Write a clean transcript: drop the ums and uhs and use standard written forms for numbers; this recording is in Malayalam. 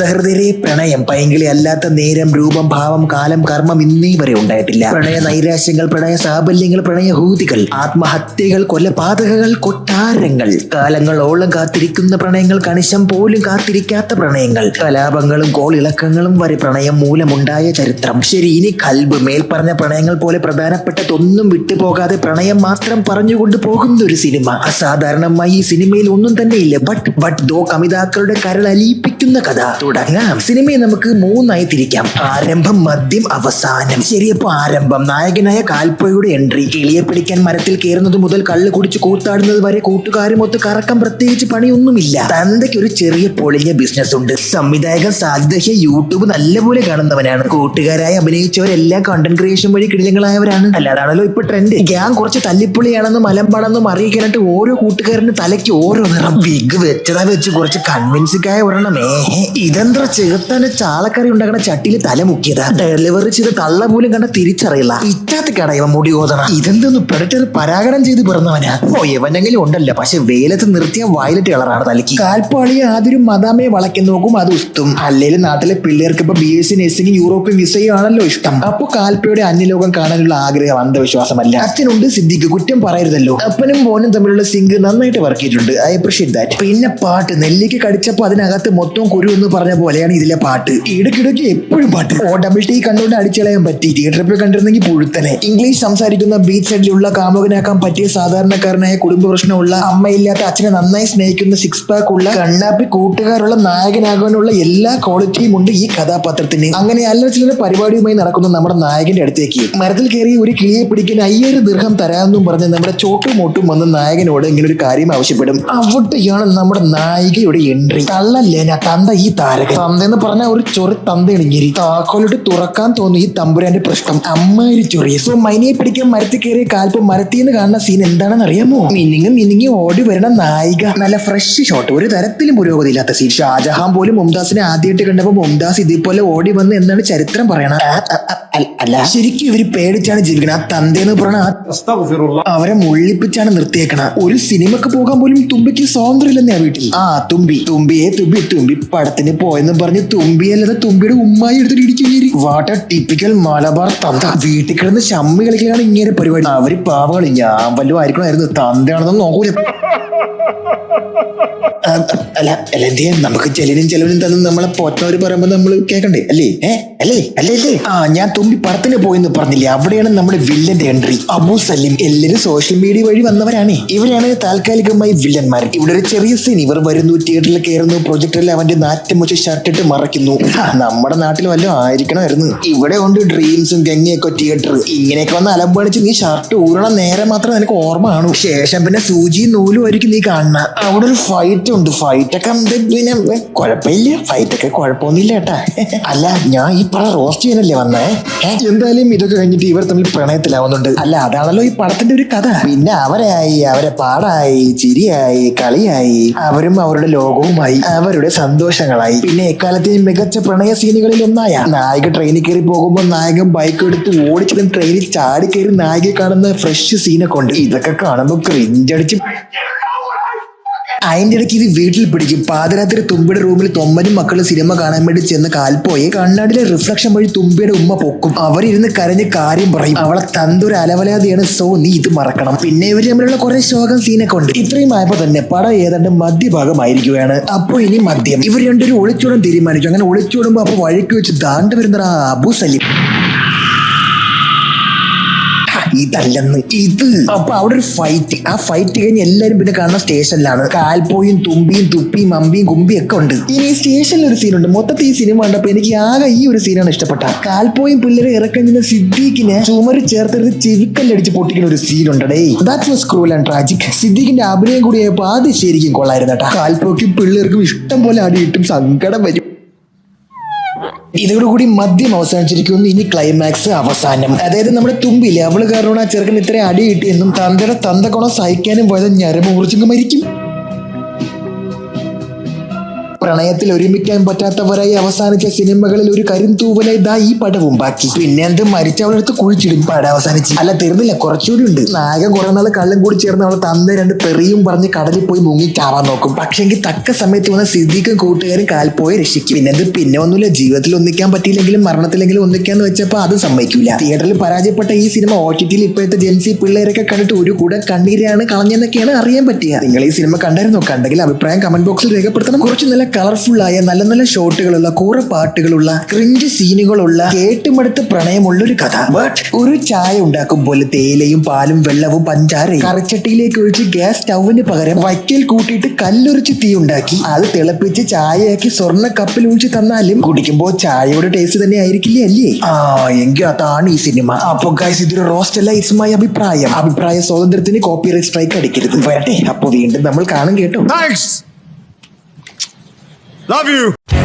സഹൃദയരെ, പ്രണയം പൈങ്കിളി അല്ലാത്ത നേരം, രൂപം, ഭാവം, കാലം, കർമ്മം ഇന്നേ വരെ ഉണ്ടായിട്ടില്ല. പ്രണയ നൈരാശ്യങ്ങൾ, പ്രണയ സാബല്യങ്ങൾ, പ്രണയഹൂതികൾ, ആത്മഹത്യകൾ, കൊലപാതകങ്ങൾ, കൊട്ടാരങ്ങൾ, കാലങ്ങളോളം കാത്തിരിക്കുന്ന പ്രണയങ്ങൾ, കണിശം പോലും കാത്തിരിക്കാത്ത പ്രണയങ്ങൾ, കലാപങ്ങളും കോളിളക്കങ്ങളും വരെ പ്രണയം മൂലമുണ്ടായ ചരിത്രം. ശരി, ഇനി കൽബ്. മേൽപ്പറഞ്ഞ പ്രണയങ്ങൾ പോലെ പ്രധാനപ്പെട്ടതൊന്നും വിട്ടുപോകാതെ പ്രണയം മാത്രം പറഞ്ഞുകൊണ്ട് പോകുന്ന ഒരു സിനിമ. അസാധാരണമായി ഈ സിനിമയിൽ ഒന്നും തന്നെ ഇല്ല. ബട്ട് ദോ കമിതാക്കളുടെ കരൾ അലിയിപ്പിക്കുന്ന കഥ. തുടങ്ങാം. സിനിമയെ നമുക്ക് മൂന്നായി തിരിക്കാം: ആരംഭം, മദ്യം, അവസാനം. ശരിയപ്പോ ആരംഭം. നായകനായ കാൽപ്പോയുടെ എൻട്രി. കിളിയെ പിടിക്കാൻ മരത്തിൽ കയറുന്നത് മുതൽ കള്ള് കുടിച്ച് കൂത്താടുന്നത് വരെ കൂട്ടുകാരുമൊത്ത് കറക്കം. പ്രത്യേകിച്ച് പണിയൊന്നുമില്ല. തന്തയ്ക്ക് ഒരു ചെറിയ പൊളിഞ്ഞ ബിസിനസ് ഉണ്ട്. സംവിധായകൻ സാജിദ് യൂട്യൂബ് നല്ലപോലെ കാണുന്നവനാണ്. കൂട്ടുകാരായി അഭിനയിച്ചവരെല്ലാം കണ്ടന്റ് ക്രിയേഷൻ വഴി കിടിലങ്ങളായവരാണ്. അല്ലാതാണല്ലോ ഇപ്പൊ ട്രെൻഡ്. ഗ്യാങ് കുറച്ച് തല്ലിപ്പൊളിയാണെന്നും മലമ്പാണെന്നും അറിയിക്കാനായിട്ട് ഓരോ കൂട്ടുകാരന്റെ തലയ്ക്ക് ഓരോ നിറം. വിഗ് വെച്ചതാ വെച്ച് കുറച്ച് കൺവിൻസിംഗ് ആയ ഒരെണ്ണമേ. ഇതെന്താ ചെറുത്താന് ചാളക്കറി ഉണ്ടാക്കണ ചട്ടിയിൽ തല മുക്കിയതാ. ഡെലിവറി ചെയ്ത് തള്ള പോലും കണ്ട തിരിച്ചറിയില്ല. ഇറ്റാത്ത് കടയവ മുടി ഓതണ. ഇതെന്തൊന്ന് പെടറ്റത് പരാഗണം ചെയ്ത് പിറന്നവനാ. എവനെങ്കിലും ഉണ്ടല്ലോ, പക്ഷെ വേലത്ത് നിർത്തിയ വയലറ്റ് കളറാണ് തലയ്ക്ക്. കാൽപ്പാളിയെ ആദ്യം മദാമയെ വളയ്ക്കാൻ നോക്കും, അത് ഉസ്തും. അല്ലേലും നാട്ടിലെ പിള്ളേർക്ക് ഇപ്പൊ BSc നഴ്സിംഗ്, യൂറോപ്യൻ വിസയും ആണല്ലോ ഇഷ്ടം. അപ്പൊ കാൽപ്പയുടെ അന്യലോകം കാണാനുള്ള ആഗ്രഹം അന്ധവിശ്വാസമല്ല. അച്ഛനുണ്ട് സിദ്ദിഖ്, കുറ്റം പറയരുതല്ലോ. അപ്പനും മോനും തമ്മിലുള്ള സിങ്ക് നന്നായിട്ട് വർക്ക് ചെയ്തിട്ടുണ്ട്. I appreciate that. പിന്നെ പാട്ട്. നെല്ലിക്ക് കടിച്ചപ്പോ അതിനകത്ത് മൊത്തം കുരു എന്ന് പറഞ്ഞ പോലെയാണ് ഇതിലെ പാട്ട്. ഇടയ്ക്കിടയ്ക്ക് എപ്പോഴും പാട്ട്. OTT കണ്ടുകൊണ്ട് അടിച്ചളയാൻ പറ്റി. തിയേറ്ററിൽ പോയി കണ്ടിരുന്നെങ്കിൽ പുഴുത്തനെ. ഇംഗ്ലീഷ് സംസാരിക്കുന്ന ബീച്ച് സൈഡിലുള്ള കാമുകനാക്കാൻ പറ്റിയ സാധാരണക്കാരനായ കുടുംബ പ്രശ്നമുള്ള, അമ്മയില്ലാത്ത അച്ഛനെ നന്നായി സ്നേഹിക്കുന്ന, സിക്സ് പാക്ക് ഉള്ള, കണ്ണാപ്പി കൂട്ടുകാരുള്ള, നായകനാകാനുള്ള എല്ലാ ക്വാളിറ്റിയും ഉണ്ട് ഈ കഥാപാത്രത്തിന്. അങ്ങനെ അല്ല ചില പരിപാടിയുമായി നടക്കുന്ന നമ്മുടെ നായകന്റെ അടുത്തേക്ക് മരത്തിൽ കയറി ഒരു കിളിയെ പിടിക്കാൻ 5000 ദിർഹം തരാമെന്നും പറഞ്ഞ് നമ്മുടെ ചോട്ടും മോട്ടും വന്ന് നായകനോട് ഇങ്ങനെ ഒരു കാര്യം ആവശ്യപ്പെടും. അവിടെയാണ് നമ്മുടെ നായികയുടെ എൻട്രി. തള്ളല്ലേന തന്ത ഈ താരകൻ. തന്തെന്ന് പറഞ്ഞ ഒരു ചൊറി തന്തയാണ് ഇങ്ങനെ. താക്കോലിട്ട് തുറക്കാൻ തോന്നുന്നു ഈ തമ്പുരാന്റെ പ്രശ്നം. അമ്മാരി ചൊറിയ. സോ മൈനയെ പിടിക്കാൻ മരത്തിൽ കയറിയ കാൽപ്പം മരത്തിന്ന് കാണുന്ന സീൻ എന്താണെന്ന് അറിയാമോ? മിനിങ്ങി ഓടി വരണ നായിക. നല്ല ഫ്രഷ് ഷോട്ട്. ഒരു തരത്തിലും പുരോഗതിയില്ലാത്ത സീൻ. ഷാജഹാൻ പോലും മുംതാസിനെ ആദ്യമായിട്ട് കണ്ടപ്പോ മുംതാസ് ഇതേപോലെ ഓടി വന്ന് എന്നാണ് ചരിത്രം പറയണത്. അല്ല, ശരിക്കും ഇവര് പേടിച്ചാണ് ജീവിക്കണം. ആ തന്തേന്ന് പറഞ്ഞ അവരെ മുള്ളിപ്പിച്ചാണ് നിർത്തിയേക്കണ. ഒരു സിനിമക്ക് പോകാൻ പോലും തുമ്പിക്ക് സ്വാതന്ത്ര്യമില്ലെന്നേ വീട്ടിൽ. തുമ്പി പടത്തിന് പോയെന്ന് പറഞ്ഞ് തുമ്പിയല്ലാതെ തുമ്പിയുടെ ഉമ്മായി എടുത്തിട്ട് ഇടിച്ചു. വാട്ടർ ടിപ്പിക്കൽ മലബാർ തന്ത. വീട്ടിൽ കിടന്ന് ശമ്മി കളിക്കലാണ് ഇങ്ങനെ പരിപാടി. അവര് പാവകളി. ഞാൻ വല്ലതും ആയിരിക്കണമായിരുന്നു. തന്തയാണെന്ന് നോക്കൂല. അല്ല എന്ത് ചെയ്യാൻ? നമുക്ക് ചെലവിനും തന്നു നമ്മളെ പോറ്റവര് പറയുമ്പോ നമ്മള് കേക്കണ്ടേ? അല്ലേ? ഞാൻ തുമ്പി പടത്തിന് പോയെന്ന് പറഞ്ഞില്ലേ? അവിടെയാണ് നമ്മുടെ വില്ലന്റെ എൻട്രി. അബു സലിം. എല്ലാരും സോഷ്യൽ മീഡിയ വഴി വന്നവരാണ്. ഇവരാണ് താൽക്കാലികമായി വില്ലന്മാർ. ഇവിടെ ഒരു ചെറിയ സീൻ. ഇവർ വരുന്നു, തിയേറ്ററിൽ കയറുന്നു, പ്രൊജക്ടറിൽ അവന്റെ നാറ്റം വെച്ച് ഷർട്ടിട്ട് മറയ്ക്കുന്നു. നമ്മുടെ നാട്ടിൽ വല്ലതും ആയിരിക്കണമായിരുന്നു. ഇവിടെ ഉണ്ട് ഡ്രീംസും ഗംഗയൊക്കെ തിയേറ്റർ. ഇങ്ങനെയൊക്കെ വന്ന് അലമ്പണിച്ച് നീ ഷർട്ട് ഊരണ നേരെ മാത്രമേ നിനക്ക് ഓർമ്മ കാണൂ. ശേഷം പിന്നെ സൂചിയും നൂലും ആയിരിക്കും നീ കാണുന്ന. അവിടെ ഒരു ഫൈറ്റ് ഉണ്ട്. ഫൈറ്റൊക്കെ പിന്നെ കുഴപ്പമില്ല. ഫൈറ്റൊക്കെ കുഴപ്പമൊന്നുമില്ല കേട്ടാ. അല്ല, ഞാൻ ഈ പടം റോസ്റ്റ് ചെയ്യാനല്ലേ വന്നേ. എന്തായാലും ഇതൊക്കെ കഴിഞ്ഞിട്ട് ഇവർ തമ്മിൽ പ്രണയത്തിലാവുന്നുണ്ട്. അല്ല, അതാണല്ലോ ഈ പടത്തിന്റെ ഒരു കഥ. പിന്നെ അവരെ പാടായി, ചിരിയായി, കളിയായി, അവരും അവരുടെ ലോകവുമായി, അവരുടെ സന്തോഷങ്ങളായി. പിന്നെ എക്കാലത്തെയും മികച്ച പ്രണയ സീനുകളിൽ ഒന്നായ നായിക ട്രെയിനിൽ കയറി പോകുമ്പോൾ നായകൻ ബൈക്ക് എടുത്ത് ഓടിച്ചിട്ട് ട്രെയിനിൽ ചാടി കയറി നായിക കാണുന്ന ഫ്രഷ് സീനൊക്കെ ഉണ്ട്. ഇതൊക്കെ കാണുമ്പോൾ ക്രിഞ്ചടിച്ച്. അതിന്റെ ഇടയ്ക്ക് ഇത് വീട്ടിൽ പിടിക്കും. പാതിരാത്രി തുമ്പിയുടെ റൂമിൽ തൊമ്മനും മക്കളും സിനിമ കാണാൻ വേണ്ടി ചെന്ന് കാൽപ്പോയെ കണ്ണാടിയിലെ റിഫ്ലക്ഷൻ വഴി തുമ്പിയുടെ ഉമ്മ പൊക്കും. അവരിരുന്ന് കരഞ്ഞ് കാര്യം പറയും. അവളെ തന്തൊരു അലവലാതിയാണ്. സോ നീ ഇത് മറക്കണം. പിന്നെ ഇവര് തമ്മിലുള്ള കുറെ ശോകം സീനൊക്കെ ഉണ്ട്. ഇത്രയും ആയപ്പോ തന്നെ പടം ഏതാണ്ട് മധ്യഭാഗമായിരിക്കുകയാണ്. അപ്പൊ ഇനി മദ്യം. ഇവർ രണ്ടൊരു ഒളിച്ചോടാൻ തീരുമാനിച്ചു. അങ്ങനെ ഒളിച്ചോടുമ്പോ അപ്പൊ വഴിക്ക് വെച്ച് ദാണ്ട് വരുന്ന അബു സലിം. ഇതല്ലെന്ന് ഇത്. അപ്പൊ അവിടെ ഒരു ഫൈറ്റ്. ആ ഫൈറ്റ് കഴിഞ്ഞ് എല്ലാരും പിന്നെ കാണുന്ന സ്റ്റേഷനിലാണ്. കാൽപ്പോയും തുമ്പിയും തുപ്പിയും അമ്പിയും കുമ്പിയും ഒക്കെ ഉണ്ട്. ഇനി സ്റ്റേഷനിൽ ഒരു സീനുണ്ട്. മൊത്തത്തിൽ ഈ സിനിമ കണ്ടപ്പോ എനിക്ക് ആകെ ഈ ഒരു സീനാണ് ഇഷ്ടപ്പെട്ട. കാൽപ്പോയും പിള്ളേരെ ഇറക്കുന്ന സിദ്ദീഖിനെ ചുമര് ചേർത്തെടുത്ത് ചെവിക്കല്ലടിച്ച് പൊട്ടിക്കുന്ന ഒരു സീനുണ്ടേ. That was cruel and tragic. സിദ്ദീഖിന്റെ അഭിനയം കൂടിയായപ്പോ അത് ശരിക്കും കൊള്ളായിരുന്നു കേട്ടാ. കാൽപ്പോയ്ക്കും പിള്ളേർക്കും ഇഷ്ടം പോലെ അടിയിട്ടും സങ്കടം വരും. ഇതോടുകൂടി മദ്യം അവസാനിച്ചിരിക്കുന്നു. ഇനി ക്ലൈമാക്സ് അവസാനം. അതായത് നമ്മുടെ തുമ്പില്ലേ, അവള് കാരണമാണ് ആ ചെറുക്കൻ ഇത്രയും അടി കിട്ടിയെന്നും തന്തയുടെ തന്തക്കോണം സഹിക്കാനും പോയത് ഞരമ്പ് മുറിച്ചെങ്കിൽ മരിക്കും. പ്രണയത്തിൽ ഒരുമിക്കാൻ പറ്റാത്തവരായി അവസാനിച്ച സിനിമകളിൽ ഒരു കരിന്തൂവലായി ദാ ഈ പടവും ബാക്കി. പിന്നെ എന്ത് മരിച്ചവളെടുത്ത് കുഴിച്ചിടും. പടം അവസാനിച്ച്. അല്ല, തീർന്നില്ല, കുറച്ചുകൂടി ഉണ്ട്. നായകൻ കുറെ നാൾ കള്ളും കൂടി ചേർന്ന് അവളെ തന്ന രണ്ട് തെറിയും പറഞ്ഞ് കടലിൽ പോയി മുങ്ങി ചാവാൻ നോക്കും. പക്ഷെങ്കിൽ തക്ക സമയത്ത് വന്ന സിദ്ദീഖും കൂട്ടുകാരും കാൽപ്പോയി രക്ഷിക്കും. പിന്നെ ഒന്നുമില്ല, ജീവിതത്തിൽ ഒന്നിക്കാൻ പറ്റിയില്ലെങ്കിലും മരണത്തിലെങ്കിലും ഒന്നിക്കാന്ന് വെച്ചപ്പോ അത് സമ്മതിക്കില്ല. തിയേറ്ററിൽ പരാജയപ്പെട്ട ഈ സിനിമ OTT-ൽ ഇപ്പോഴത്തെ ജെൻസി പിള്ളേരൊക്കെ കണ്ടിട്ട് ഒരു കൂടെ കണ്ണീരാണ് കളഞ്ഞെന്നൊക്കെയാണ് അറിയാൻ പറ്റിയ. നിങ്ങൾ ഈ സിനിമ കണ്ടായിരുന്നോ? കണ്ടെങ്കിൽ അഭിപ്രായം കമന്റ് ബോക്സിൽ രേഖപ്പെടുത്തണം. കുറച്ച് നല്ല കളർഫുൾ ആയ നല്ല നല്ല ഷോട്ടുകളുള്ള കുറെ പാട്ടുകളുള്ള ക്രിഞ്ച് സീനുകളുള്ള കേട്ടുമടുത്ത് പ്രണയമുള്ള ഒരു കഥ. ബട്ട് ഒരു ചായ ഉണ്ടാക്കും പോലെ തേയിലയും പാലും വെള്ളവും പഞ്ചാരയും കറിച്ചട്ടിയിലേക്ക് ഒഴിച്ച് ഗ്യാസ് സ്റ്റൗവിന് പകരം വൈക്കൽ കൂട്ടിയിട്ട് കല്ലൊരിച്ച് തീ ഉണ്ടാക്കി അത് തിളപ്പിച്ച് ചായയാക്കി സ്വർണ്ണ കപ്പിൽ ഒഴിച്ച് തന്നാലും കുടിക്കുമ്പോൾ ചായയുടെ ടേസ്റ്റ് തന്നെ ആയിരിക്കില്ലേ അല്ലേ? എങ്കിൽ അതാണ് ഈ സിനിമ. അപ്പൊ ഗൈസ്, ഇതൊരു റോസ്റ്റ് അല്ല, ഇറ്റ്സ് മൈ അഭിപ്രായം. അഭിപ്രായ സ്വാതന്ത്ര്യത്തിന് കോപ്പിറൈറ്റ് സ്ട്രൈക്ക് അടിക്കരുത്. വരട്ടെ, അപ്പൊ വീണ്ടും നമ്മൾ കാണും കേട്ടോ. Thanks. Love you.